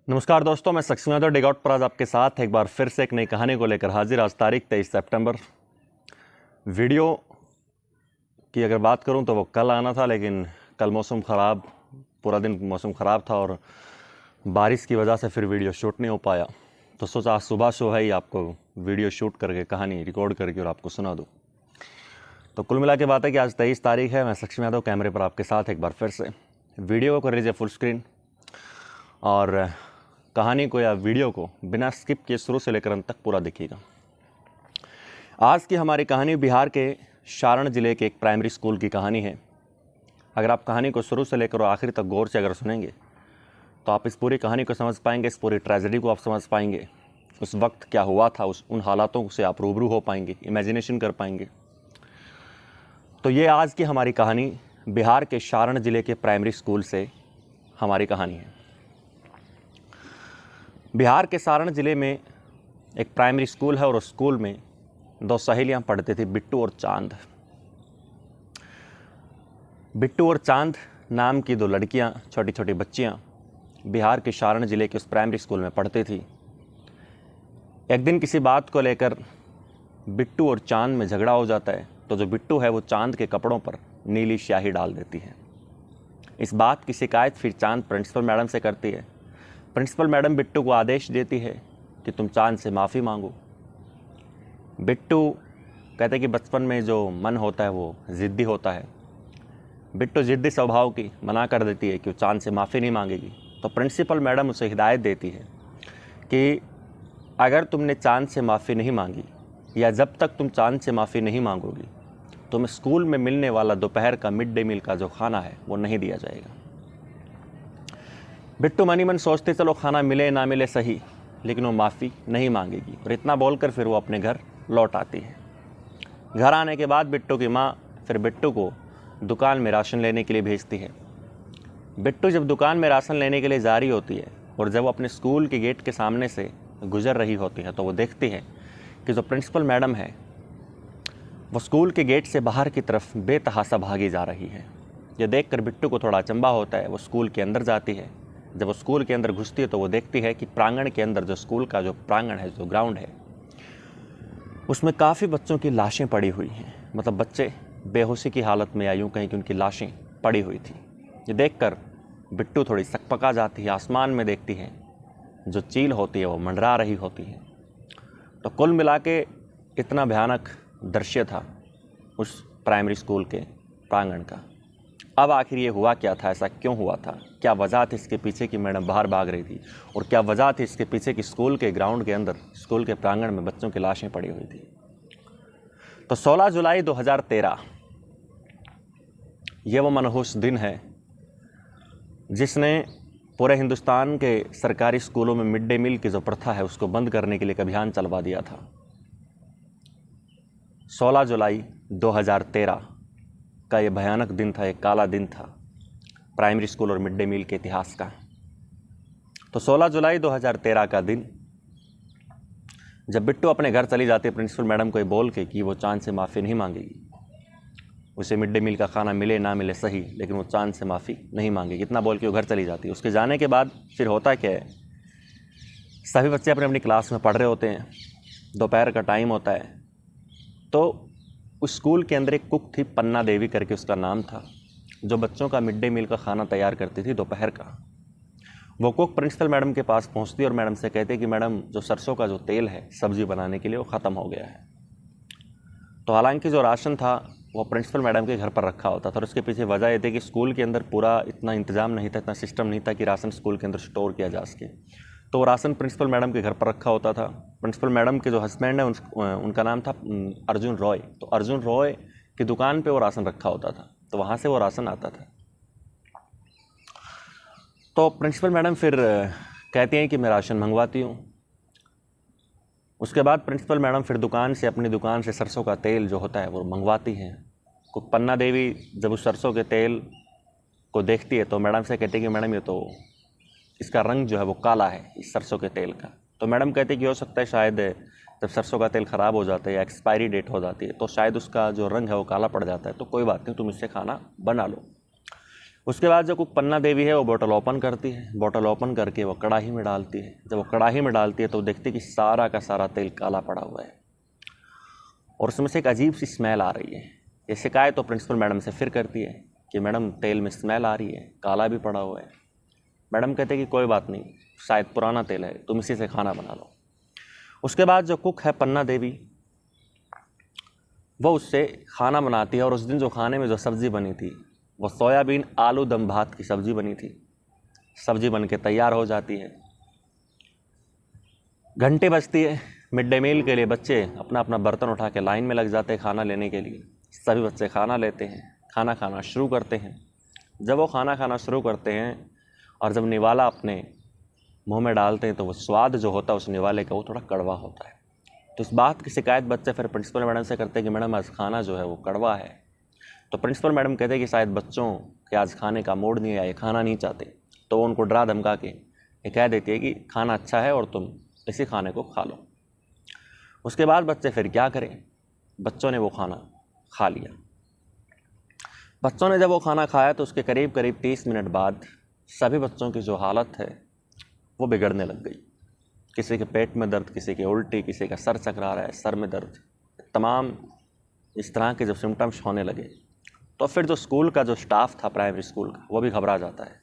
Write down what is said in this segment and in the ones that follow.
नमस्कार दोस्तों, मैं सक्सेना द डिगआउट पर आज आपके साथ एक बार फिर से एक नई कहानी को लेकर हाजिर। आज तारीख 23 सितंबर। वीडियो की अगर बात करूं तो वो कल आना था, लेकिन कल मौसम ख़राब, पूरा दिन मौसम ख़राब था और बारिश की वजह से फिर वीडियो शूट नहीं हो पाया। तो सोचा आज सुबह शो है ही आपको वीडियो शूट करके कहानी रिकॉर्ड करके और आपको सुना दूँ। तो कुल मिला के बात है कि आज 23 तारीख है। मैं सक्सेना यादव कैमरे पर आपके साथ एक बार फिर से। वीडियो को कर लीजिए फुल स्क्रीन और कहानी को या वीडियो को बिना स्किप किए शुरू से लेकर अंत तक पूरा देखिएगा। आज की हमारी कहानी बिहार के सारण ज़िले के एक प्राइमरी स्कूल की कहानी है। अगर आप कहानी को शुरू से लेकर आखिर तक गौर से अगर सुनेंगे तो आप इस पूरी कहानी को समझ पाएंगे, इस पूरी ट्रेजेडी को आप समझ पाएंगे, उस वक्त क्या हुआ था, उन हालातों से आप रूबरू हो पाएंगे, इमेजिनेशन कर पाएंगे। तो ये आज की हमारी कहानी बिहार के सारण ज़िले के प्राइमरी स्कूल से हमारी कहानी है। बिहार के सारण ज़िले में एक प्राइमरी स्कूल है और उस स्कूल में दो सहेलियां पढ़ती थी, बिट्टू और चांद। बिट्टू और चांद नाम की दो लड़कियां, छोटी छोटी बच्चियां बिहार के सारण ज़िले के उस प्राइमरी स्कूल में पढ़ती थी। एक दिन किसी बात को लेकर बिट्टू और चांद में झगड़ा हो जाता है, तो जो बिट्टू है वो चांद के कपड़ों पर नीली स्याही डाल देती है। इस बात की शिकायत फिर चांद प्रिंसिपल मैडम से करती है। प्रिंसिपल मैडम बिट्टू को आदेश देती है कि तुम चांद से माफ़ी मांगो। बिट्टू कहते कि बचपन में जो मन होता है वो ज़िद्दी होता है। बिट्टू ज़िद्दी स्वभाव की मना कर देती है कि वो चांद से माफ़ी नहीं मांगेगी। तो प्रिंसिपल मैडम उसे हिदायत देती है कि अगर तुमने चांद से माफ़ी नहीं मांगी या जब तक तुम चांद से माफ़ी नहीं मांगोगी तुम्हें स्कूल में मिलने वाला दोपहर का मिड डे मील का जो खाना है वो नहीं दिया जाएगा। बिट्टू मनी मन सोचते चलो खाना मिले ना मिले सही, लेकिन वो माफ़ी नहीं मांगेगी और इतना बोलकर फिर वो अपने घर लौट आती है। घर आने के बाद बिट्टू की माँ फिर बिट्टू को दुकान में राशन लेने के लिए भेजती है। बिट्टू जब दुकान में राशन लेने के लिए जा रही होती है और जब वो अपने स्कूल के गेट के सामने से गुजर रही होती है तो वो देखती है कि जो प्रिंसिपल मैडम है वो स्कूल के गेट से बाहर की तरफ बेतहासा भागी जा रही है। ये देखकर बिट्टू को थोड़ा अचंभा होता है। वो स्कूल के अंदर जाती है। जब वो स्कूल के अंदर घुसती है तो वो देखती है कि प्रांगण के अंदर, जो स्कूल का जो प्रांगण है, जो ग्राउंड है, उसमें काफ़ी बच्चों की लाशें पड़ी हुई हैं। मतलब बच्चे बेहोशी की हालत में, या यूँ कहीं कि उनकी लाशें पड़ी हुई थी। ये देखकर बिट्टू थोड़ी सकपका जाती है। आसमान में देखती है जो चील होती है वो मंडरा रही होती है। तो कुल मिला के इतना भयानक दृश्य था उस प्राइमरी स्कूल के प्रांगण का। अब आखिर ये हुआ क्या था, ऐसा क्यों हुआ था, क्या वजह थी इसके पीछे कि मैडम बाहर भाग रही थी, और क्या वजह थी इसके पीछे कि स्कूल के ग्राउंड के अंदर, स्कूल के प्रांगण में बच्चों की लाशें पड़ी हुई थी। तो 16 जुलाई 2013 ये वो मनहूस दिन है जिसने पूरे हिंदुस्तान के सरकारी स्कूलों में मिड डे मील की जो प्रथा है उसको बंद करने के लिए एक अभियान चलवा दिया था। 16 जुलाई 2013 का ये भयानक दिन था, एक काला दिन था प्राइमरी स्कूल और मिड डे मील के इतिहास का। तो 16 जुलाई 2013 का दिन जब बिट्टू अपने घर चली जाती है प्रिंसिपल मैडम को ये बोल के कि वो चांद से माफ़ी नहीं मांगेगी, उसे मिड डे मील का खाना मिले ना मिले सही, लेकिन वो चांद से माफ़ी नहीं मांगेगी, इतना बोल के वो घर चली जाती है। उसके जाने के बाद फिर होता क्या है, सभी बच्चे अपनी अपनी क्लास में पढ़ रहे होते हैं, दोपहर का टाइम होता है। तो उस स्कूल के अंदर एक कुक थी, पन्ना देवी करके उसका नाम था, जो बच्चों का मिड डे मील का खाना तैयार करती थी दोपहर का। वो कुक प्रिंसिपल मैडम के पास पहुंचती और मैडम से कहती कि मैडम जो सरसों का जो तेल है सब्जी बनाने के लिए वो ख़त्म हो गया है। तो हालांकि जो राशन था वो प्रिंसिपल मैडम के घर पर रखा होता था और उसके पीछे वजह ये थी कि स्कूल के अंदर पूरा इतना इंतज़ाम नहीं था, इतना सिस्टम नहीं था कि राशन स्कूल के अंदर स्टोर किया जा सके। तो राशन प्रिंसिपल मैडम के घर पर रखा होता था। प्रिंसिपल मैडम के जो हस्बैंड है उनका नाम था अर्जुन रॉय। तो अर्जुन रॉय की दुकान पे वो राशन रखा होता था, तो वहाँ से वो राशन आता था। तो प्रिंसिपल मैडम फिर कहती हैं कि मैं राशन मंगवाती हूँ। उसके बाद प्रिंसिपल मैडम फिर अपनी दुकान से सरसों का तेल जो होता है वो मंगवाती हैं। कुक पन्ना देवी जब उस सरसों के तेल को देखती है तो मैडम से कहती है कि मैडम ये तो इसका रंग जो है वो काला है इस सरसों के तेल का। तो मैडम कहती है कि हो सकता है शायद जब सरसों का तेल ख़राब हो जाता है या एक्सपायरी डेट हो जाती है तो शायद उसका जो रंग है वो काला पड़ जाता है, तो कोई बात नहीं, तुम इससे खाना बना लो। उसके बाद जो कुक पन्ना देवी है वो बोतल ओपन करती है। बोतल ओपन करके वो कढ़ाई में डालती है। जब वो कढ़ाई में डालती है तो देखती है कि सारा का सारा तेल काला पड़ा हुआ है और उसमें से एक अजीब सी स्मेल आ रही है। ये शिकायत तो प्रिंसिपल मैडम से फिर करती है कि मैडम तेल में स्मेल आ रही है, काला भी पड़ा हुआ है। मैडम कहते हैं कि कोई बात नहीं, शायद पुराना तेल है, तुम इसी से खाना बना लो। उसके बाद जो कुक है पन्ना देवी, वो उससे खाना बनाती है और उस दिन जो खाने में जो सब्ज़ी बनी थी वो सोयाबीन आलू दम भात की सब्ज़ी बनी थी। सब्ज़ी बन के तैयार हो जाती है। घंटे बजती है। मिड डे मील के लिए बच्चे अपना अपना बर्तन उठा के लाइन में लग जाते हैं खाना लेने के लिए। सभी बच्चे खाना लेते हैं, खाना खाना शुरू करते हैं। जब वो खाना खाना शुरू करते हैं और जब निवाला अपने मुंह में डालते हैं तो वो स्वाद जो होता है उस निवाले का वो थोड़ा कड़वा होता है। तो इस बात की शिकायत बच्चे फिर प्रिंसिपल मैडम से करते हैं कि मैडम आज खाना जो है वो कड़वा है। तो प्रिंसिपल मैडम कहते हैं कि शायद बच्चों के आज खाने का मूड नहीं है, ये खाना नहीं चाहते। तो वो उनको डरा धमका के ये कह देती है कि खाना अच्छा है और तुम इसी खाने को खा लो। उसके बाद बच्चे फिर क्या करें, बच्चों ने वो खाना खा लिया। बच्चों ने जब वो खाना खाया तो उसके करीब करीब 30 मिनट बाद सभी बच्चों की जो हालत है वो बिगड़ने लग गई। किसी के पेट में दर्द, किसी की उल्टी, किसी का सर चकरा रहा है, सर में दर्द, तमाम इस तरह के जब सिम्टम्स होने लगे तो फिर जो स्कूल का जो स्टाफ था प्राइमरी स्कूल का वो भी घबरा जाता है।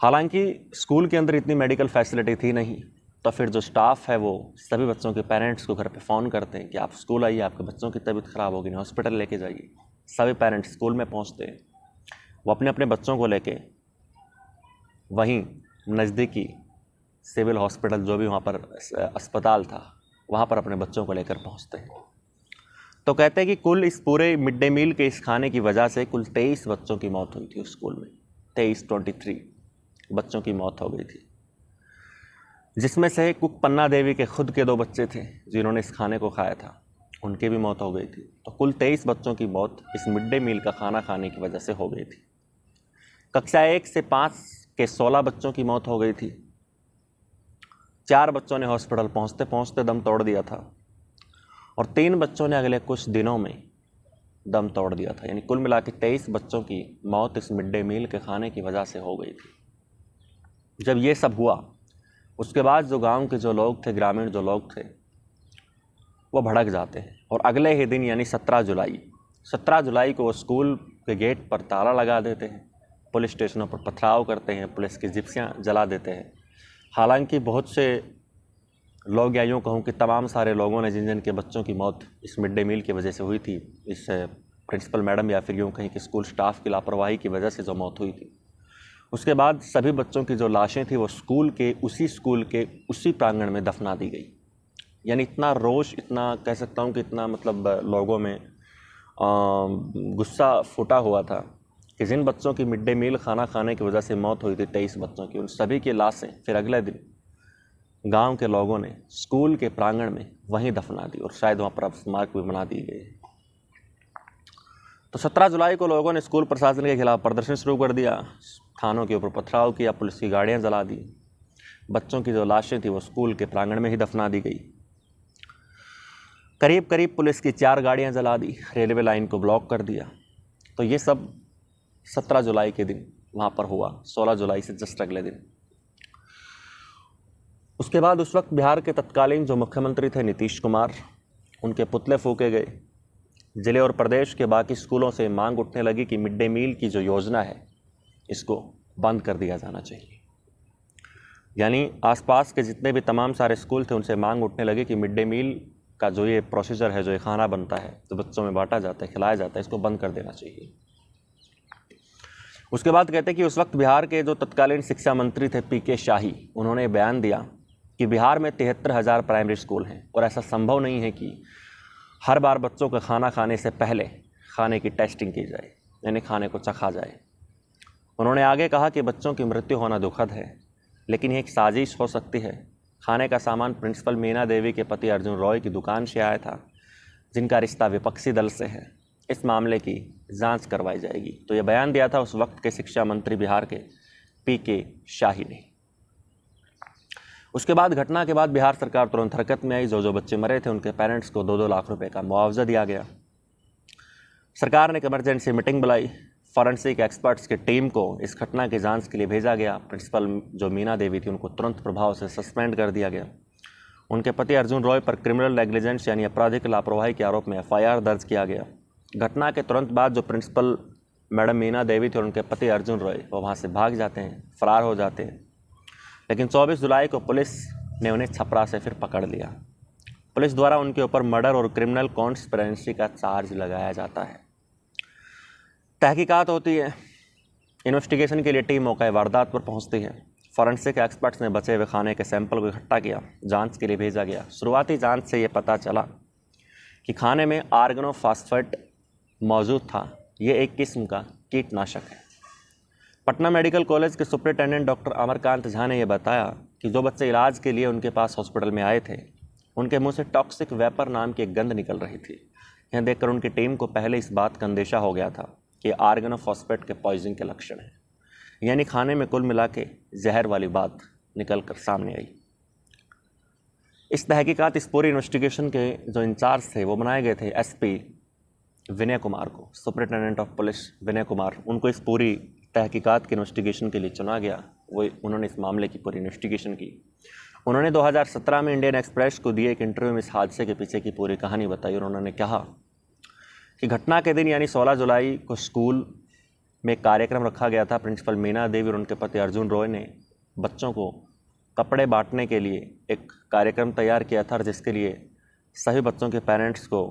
हालांकि स्कूल के अंदर इतनी मेडिकल फैसिलिटी थी नहीं, तो फिर जो स्टाफ है वो सभी बच्चों के पेरेंट्स को घर पे फ़ोन करते हैं कि आप स्कूल आइए, आपके बच्चों की तबीयत ख़राब होगी, हॉस्पिटल लेके जाइए। सभी पेरेंट्स स्कूल में पहुंचते हैं। वो अपने अपने बच्चों को लेके वहीं नज़दीकी सिविल हॉस्पिटल जो भी वहाँ पर अस्पताल था वहाँ पर अपने बच्चों को लेकर पहुँचते हैं। तो कहते हैं कि कुल इस पूरे मिड डे मील के इस खाने की वजह से कुल 23 बच्चों की मौत हुई थी उस स्कूल में। 23 बच्चों की मौत हो गई थी, जिसमें से कुक पन्ना देवी के खुद के 2 बच्चे थे जिन्होंने इस खाने को खाया था, उनकी भी मौत हो गई थी। तो कुल 23 बच्चों की मौत इस मिड डे मील का खाना खाने की वजह से हो गई थी। कक्षा 1 से 5 के 16 बच्चों की मौत हो गई थी। 4 बच्चों ने हॉस्पिटल पहुंचते पहुंचते दम तोड़ दिया था और 3 बच्चों ने अगले कुछ दिनों में दम तोड़ दिया था। यानी कुल मिला के 23 बच्चों की मौत इस मिड डे मील के खाने की वजह से हो गई थी। जब ये सब हुआ उसके बाद जो गांव के जो लोग थे, ग्रामीण जो लोग थे, वो भड़क जाते हैं और अगले ही दिन यानी 17 जुलाई को वो स्कूल के गेट पर ताला लगा देते हैं, पुलिस स्टेशनों पर पथराव करते हैं, पुलिस की जिप्सियाँ जला देते हैं। हालांकि बहुत से लोग, या यूँ कहूँ कि तमाम सारे लोगों ने जिन जिन के बच्चों की मौत इस मिड डे मील की वजह से हुई थी, इस प्रिंसिपल मैडम या फिर यूँ कहीं कि स्कूल स्टाफ की लापरवाही की वजह से जो मौत हुई थी, उसके बाद सभी बच्चों की जो लाशें थी वो स्कूल के उसी प्रांगण में दफना दी गई। यानी इतना रोष, इतना कह सकता हूँ कि इतना मतलब लोगों में गुस्सा फूटा हुआ था कि जिन बच्चों की मिड डे मील खाना खाने की वजह से मौत हुई थी 23 बच्चों की, उन सभी की लाशें फिर अगले दिन गांव के लोगों ने स्कूल के प्रांगण में वहीं दफना दी और शायद वहाँ पर अब स्मारक भी बना दी गई। तो 17 जुलाई को लोगों ने स्कूल प्रशासन के खिलाफ प्रदर्शन शुरू कर दिया, थानों के ऊपर पथराव किया, पुलिस की गाड़ियाँ जला दी, बच्चों की जो लाशें थी वो स्कूल के प्रांगण में ही दफना दी गई। करीब करीब पुलिस की 4 गाड़ियाँ जला दी, रेलवे लाइन को ब्लॉक कर दिया। तो ये सब 17 जुलाई के दिन वहाँ पर हुआ, 16 जुलाई से जस्ट अगले दिन। उसके बाद उस वक्त बिहार के तत्कालीन जो मुख्यमंत्री थे नीतीश कुमार, उनके पुतले फूके गए। जिले और प्रदेश के बाकी स्कूलों से मांग उठने लगी कि मिड डे मील की जो योजना है इसको बंद कर दिया जाना चाहिए। यानी आसपास के जितने भी तमाम सारे स्कूल थे उनसे मांग उठने लगी कि मिड डे मील का जो ये प्रोसीजर है, जो ये खाना बनता है, जो बच्चों में बांटा जाता है, खिलाया जाता है, इसको बंद कर देना चाहिए। उसके बाद कहते हैं कि उस वक्त बिहार के जो तत्कालीन शिक्षा मंत्री थे पीके शाही, उन्होंने बयान दिया कि बिहार में 73,000 प्राइमरी स्कूल हैं और ऐसा संभव नहीं है कि हर बार बच्चों का खाना खाने से पहले खाने की टेस्टिंग की जाए, यानी खाने को चखा जाए। उन्होंने आगे कहा कि बच्चों की मृत्यु होना दुखद है, लेकिन ये एक साजिश हो सकती है। खाने का सामान प्रिंसिपल मीना देवी के पति अर्जुन रॉय की दुकान से आया था, जिनका रिश्ता विपक्षी दल से है। इस मामले की जांच करवाई जाएगी। तो ये बयान दिया था उस वक्त के शिक्षा मंत्री बिहार के पीके शाही ने। उसके बाद घटना के बाद बिहार सरकार तुरंत हरकत में आई। जो बच्चे मरे थे उनके पेरेंट्स को 2-2 लाख रुपए का मुआवजा दिया गया। सरकार ने एक इमरजेंसी मीटिंग बुलाई, फॉरेंसिक एक्सपर्ट्स की टीम को इस घटना की जांच के लिए भेजा गया। प्रिंसिपल जो मीना देवी थी उनको तुरंत प्रभाव से सस्पेंड कर दिया गया। उनके पति अर्जुन रॉय पर क्रिमिनल नेग्लिजेंस यानी आपराधिक लापरवाही के आरोप में एफआईआर दर्ज किया गया। घटना के तुरंत बाद जो प्रिंसिपल मैडम मीना देवी थी और उनके पति अर्जुन रॉय वो वहाँ से भाग जाते हैं, फरार हो जाते हैं। लेकिन 24 जुलाई को पुलिस ने उन्हें छपरा से फिर पकड़ लिया। पुलिस द्वारा उनके ऊपर मर्डर और क्रिमिनल कॉन्स्पिरेंसी का चार्ज लगाया जाता है। तहकीकात होती है। इन्वेस्टिगेशन के लिए टीम मौके वारदात पर पहुंचती है। फॉरेंसिक एक्सपर्ट्स ने बचे हुए खाने के सैंपल को इकट्ठा किया, जांच के लिए भेजा गया। शुरुआती जांच से ये पता चला कि खाने में आर्गेनोफॉस्फेट मौजूद था। ये एक किस्म का कीटनाशक है। पटना मेडिकल कॉलेज के सुपरिटेंडेंट डॉक्टर अमरकांत झा ने यह बताया कि जो बच्चे इलाज के लिए उनके पास हॉस्पिटल में आए थे उनके मुंह से टॉक्सिक वेपर नाम की एक गंध निकल रही थी। यह देखकर उनकी टीम को पहले इस बात का अंदेशा हो गया था कि आर्गेनोफॉस्फेट के पॉइजनिंग के लक्षण हैं, यानी खाने में कुल मिला के जहर वाली बात निकल कर सामने आई। इस तहकीकात, इस पूरी इन्वेस्टिगेशन के जो इंचार्ज थे वो बनाए गए थे एसपी विनय कुमार को, superintendent of police Vinay Kumar. उनको इस पूरी तहकीकात की इन्वेस्टिगेशन के लिए चुना गया। उन्होंने इस मामले की पूरी इन्वेस्टिगेशन की। उन्होंने 2017 में इंडियन एक्सप्रेस को दिए एक इंटरव्यू में इस हादसे के पीछे की पूरी कहानी बताई और उन्होंने कहा कि घटना के दिन यानी 16 जुलाई को स्कूल में एक कार्यक्रम रखा गया था। प्रिंसिपल मीना देवी और उनके पति अर्जुन रॉय ने बच्चों को कपड़े बांटने के लिए एक कार्यक्रम तैयार किया था, जिसके लिए सभी बच्चों के पेरेंट्स को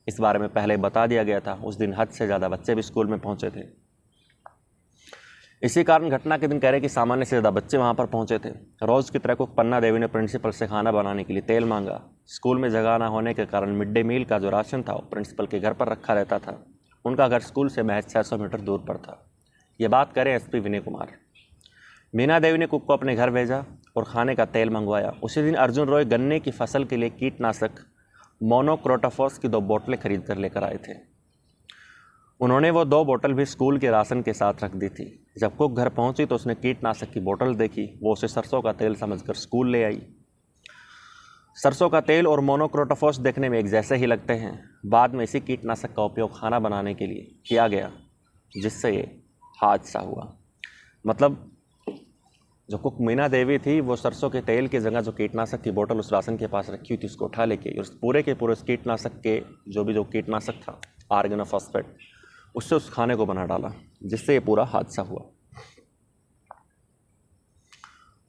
इस बारे में पहले बता दिया गया था। उस दिन हद से ज़्यादा बच्चे भी स्कूल में पहुंचे थे। इसी कारण घटना के दिन कह रहे कि सामान्य से ज़्यादा बच्चे वहां पर पहुंचे थे। रोज़ की तरह कुक पन्ना देवी ने प्रिंसिपल से खाना बनाने के लिए तेल मांगा। स्कूल में जगह ना होने के कारण मिड डे मील का जो राशन था वो प्रिंसिपल के घर पर रखा रहता था। उनका घर स्कूल से महज 600 मीटर दूर पर था। ये बात करें एसपी विनय कुमार। मीना देवी ने कुक को अपने घर भेजा और खाने का तेल मंगवाया। उसी दिन अर्जुन रॉय गन्ने की फसल के लिए कीटनाशक मोनोक्रोटोफॉस की 2 बोतलें खरीद कर लेकर आए थे। उन्होंने वो 2 बोतल भी स्कूल के राशन के साथ रख दी थी। जब कुक घर पहुंची तो उसने कीटनाशक की बोतल देखी। वो उसे सरसों का तेल समझकर स्कूल ले आई। सरसों का तेल और मोनोक्रोटोफॉस देखने में एक जैसे ही लगते हैं। बाद में इसी कीटनाशक का उपयोग खाना बनाने के लिए किया गया, जिससे ये हादसा हुआ। मतलब जो कुक मीना देवी थी वो सरसों के तेल की जगह जो कीटनाशक की बोतल उस राशन के पास रखी हुई थी उसको उठा लेके उस पूरे के पूरे उस कीटनाशक के जो कीटनाशक था आर्गेनोफॉस्फेट, उससे उस खाने को बना डाला, जिससे ये पूरा हादसा हुआ।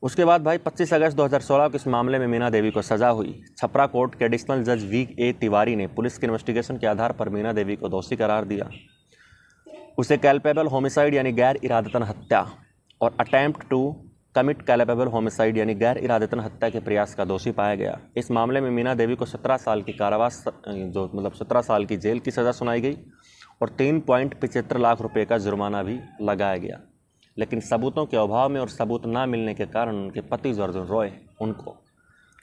उसके बाद भाई 25 अगस्त 2016 को इस मामले में मीना देवी को सजा हुई। छपरा कोर्ट के एडिशनल जज वी.ए. तिवारी ने पुलिस की इन्वेस्टिगेशन के आधार पर मीना देवी को दोषी करार दिया। उसे कैल्पेबल होमिसाइड यानी गैर इरादतन हत्या और अटेम्प्ट टू कमिट कैल्पेबल होमिसाइड यानी गैर इरादतन हत्या के प्रयास का दोषी पाया गया। इस मामले में मीना देवी को 17 साल की कारावास 17 साल की जेल की सज़ा सुनाई गई और 3.75 लाख रुपए का जुर्माना भी लगाया गया। लेकिन सबूतों के अभाव में और सबूत ना मिलने के कारण उनके पति अर्जुन रॉय उनको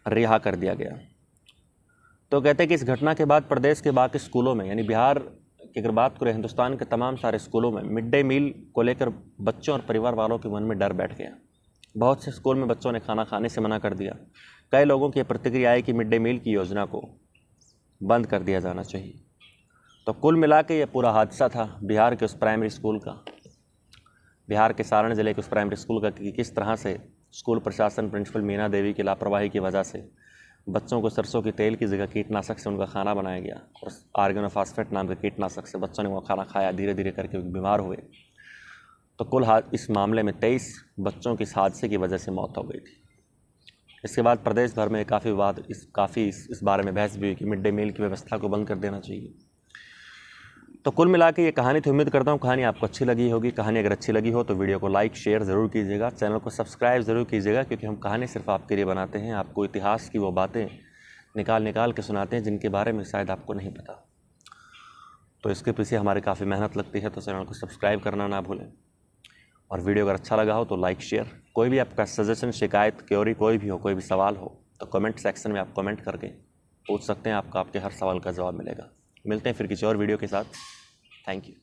रिहा कर दिया गया। तो कहते हैं कि इस घटना के बाद प्रदेश के बाकी स्कूलों में यानी बिहार की अगर बात करें, हिंदुस्तान के तमाम सारे स्कूलों में मिड डे मील को लेकर बच्चों और परिवार वालों के मन में डर बैठ गया। बहुत से स्कूल में बच्चों ने खाना खाने से मना कर दिया। कई लोगों की प्रतिक्रिया है कि मिड डे मील की योजना को बंद कर दिया जाना चाहिए। तो कुल मिला के ये पूरा हादसा था बिहार के उस प्राइमरी स्कूल का, बिहार के सारण ज़िले के उस प्राइमरी स्कूल का, कि किस तरह से स्कूल प्रशासन प्रिंसिपल मीना देवी की लापरवाही की वजह से बच्चों को सरसों के तेल की जगह कीटनाशक से उनका खाना बनाया गया और आर्गेनोफॉस्फेट नाम के कीटनाशक से बच्चों ने वो खाना खाया, धीरे धीरे करके बीमार हुए। तो कुल इस मामले में 23 बच्चों की इस हादसे की वजह से मौत हो गई थी। इसके बाद प्रदेश भर में काफ़ी विवाद इस बारे में बहस भी हुई कि मिड डे मील की व्यवस्था को बंद कर देना चाहिए। तो कुल मिला के ये कहानी थी। उम्मीद करता हूँ कहानी आपको अच्छी लगी होगी। कहानी अगर अच्छी लगी हो तो वीडियो को लाइक शेयर ज़रूर कीजिएगा, चैनल को सब्सक्राइब ज़रूर कीजिएगा, क्योंकि हम कहानी सिर्फ आपके लिए बनाते हैं। आपको इतिहास की वो बातें निकाल के सुनाते हैं जिनके बारे में शायद आपको नहीं पता। तो इसके पीछे हमारी काफ़ी मेहनत लगती है। तो चैनल को सब्सक्राइब करना ना भूलें और वीडियो अगर अच्छा लगा हो तो लाइक शेयर। कोई भी आपका सजेशन, शिकायत, क्वेरी कोई भी हो, कोई भी सवाल हो तो कमेंट सेक्शन में आप कमेंट करके पूछ सकते हैं। आपको आपके हर सवाल का जवाब मिलेगा। मिलते हैं फिर किसी और वीडियो के साथ। Thank you.